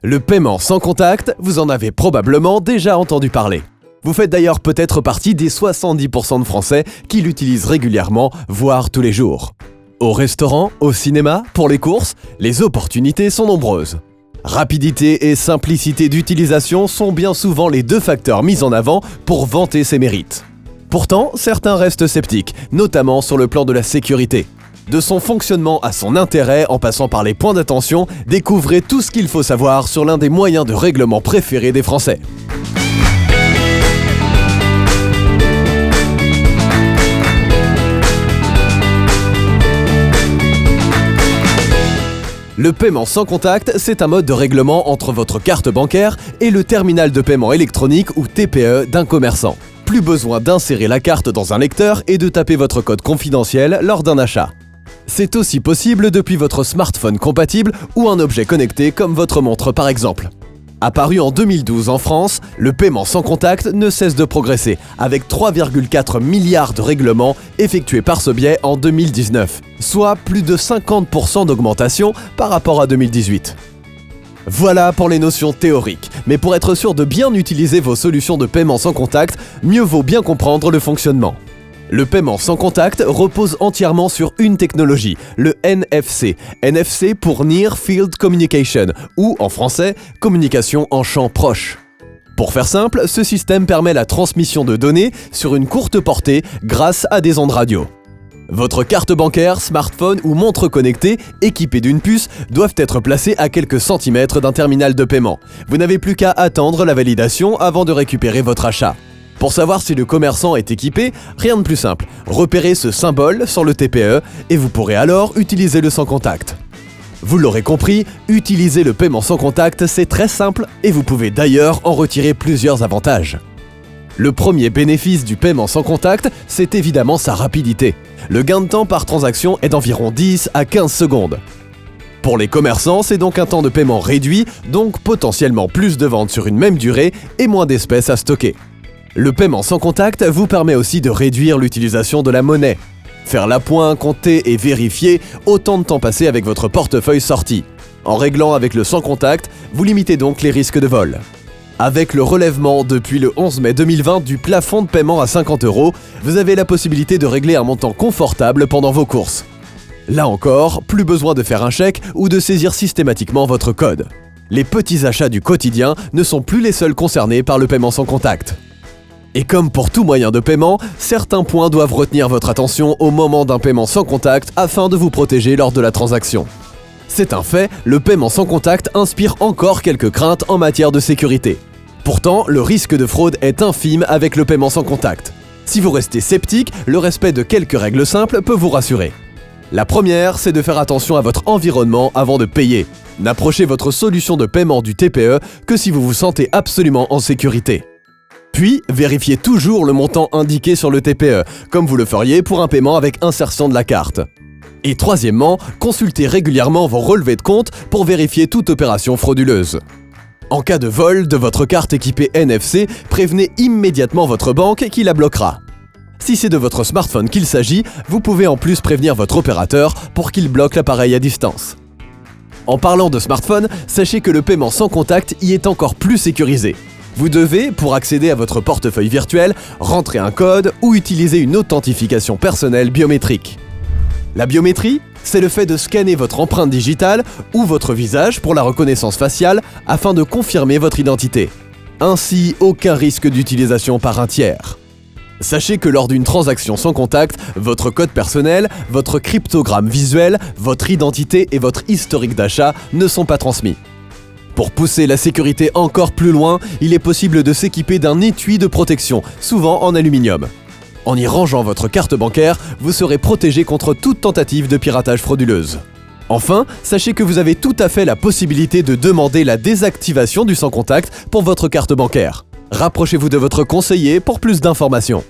Le paiement sans contact, vous en avez probablement déjà entendu parler. Vous faites d'ailleurs peut-être partie des 70% de Français qui l'utilisent régulièrement, voire tous les jours. Au restaurant, au cinéma, pour les courses, les opportunités sont nombreuses. Rapidité et simplicité d'utilisation sont bien souvent les deux facteurs mis en avant pour vanter ses mérites. Pourtant, certains restent sceptiques, notamment sur le plan de la sécurité. De son fonctionnement à son intérêt, en passant par les points d'attention, découvrez tout ce qu'il faut savoir sur l'un des moyens de règlement préférés des Français. Le paiement sans contact, c'est un mode de règlement entre votre carte bancaire et le terminal de paiement électronique ou TPE d'un commerçant. Plus besoin d'insérer la carte dans un lecteur et de taper votre code confidentiel lors d'un achat. C'est aussi possible depuis votre smartphone compatible ou un objet connecté comme votre montre par exemple. Apparu en 2012 en France, le paiement sans contact ne cesse de progresser, avec 3,4 milliards de règlements effectués par ce biais en 2019, soit plus de 50% d'augmentation par rapport à 2018. Voilà pour les notions théoriques, mais pour être sûr de bien utiliser vos solutions de paiement sans contact, mieux vaut bien comprendre le fonctionnement. Le paiement sans contact repose entièrement sur une technologie, le NFC. NFC pour Near Field Communication, ou en français, communication en champ proche. Pour faire simple, ce système permet la transmission de données sur une courte portée grâce à des ondes radio. Votre carte bancaire, smartphone ou montre connectée, équipée d'une puce, doivent être placées à quelques centimètres d'un terminal de paiement. Vous n'avez plus qu'à attendre la validation avant de récupérer votre achat. Pour savoir si le commerçant est équipé, rien de plus simple. Repérez ce symbole sur le TPE et vous pourrez alors utiliser le sans contact. Vous l'aurez compris, utiliser le paiement sans contact, c'est très simple et vous pouvez d'ailleurs en retirer plusieurs avantages. Le premier bénéfice du paiement sans contact, c'est évidemment sa rapidité. Le gain de temps par transaction est d'environ 10 à 15 secondes. Pour les commerçants, c'est donc un temps de paiement réduit, donc potentiellement plus de ventes sur une même durée et moins d'espèces à stocker. Le paiement sans contact vous permet aussi de réduire l'utilisation de la monnaie. Faire l'appoint, compter et vérifier, autant de temps passé avec votre portefeuille sorti. En réglant avec le sans contact, vous limitez donc les risques de vol. Avec le relèvement depuis le 11 mai 2020 du plafond de paiement à 50 €, vous avez la possibilité de régler un montant confortable pendant vos courses. Là encore, plus besoin de faire un chèque ou de saisir systématiquement votre code. Les petits achats du quotidien ne sont plus les seuls concernés par le paiement sans contact. Et comme pour tout moyen de paiement, certains points doivent retenir votre attention au moment d'un paiement sans contact afin de vous protéger lors de la transaction. C'est un fait, le paiement sans contact inspire encore quelques craintes en matière de sécurité. Pourtant, le risque de fraude est infime avec le paiement sans contact. Si vous restez sceptique, le respect de quelques règles simples peut vous rassurer. La première, c'est de faire attention à votre environnement avant de payer. N'approchez votre solution de paiement du TPE que si vous vous sentez absolument en sécurité. Puis, vérifiez toujours le montant indiqué sur le TPE, comme vous le feriez pour un paiement avec insertion de la carte. Et troisièmement, consultez régulièrement vos relevés de compte pour vérifier toute opération frauduleuse. En cas de vol de votre carte équipée NFC, prévenez immédiatement votre banque qui la bloquera. Si c'est de votre smartphone qu'il s'agit, vous pouvez en plus prévenir votre opérateur pour qu'il bloque l'appareil à distance. En parlant de smartphone, sachez que le paiement sans contact y est encore plus sécurisé. Vous devez, pour accéder à votre portefeuille virtuel, rentrer un code ou utiliser une authentification personnelle biométrique. La biométrie, c'est le fait de scanner votre empreinte digitale ou votre visage pour la reconnaissance faciale afin de confirmer votre identité. Ainsi, aucun risque d'utilisation par un tiers. Sachez que lors d'une transaction sans contact, votre code personnel, votre cryptogramme visuel, votre identité et votre historique d'achat ne sont pas transmis. Pour pousser la sécurité encore plus loin, il est possible de s'équiper d'un étui de protection, souvent en aluminium. En y rangeant votre carte bancaire, vous serez protégé contre toute tentative de piratage frauduleuse. Enfin, sachez que vous avez tout à fait la possibilité de demander la désactivation du sans contact pour votre carte bancaire. Rapprochez-vous de votre conseiller pour plus d'informations.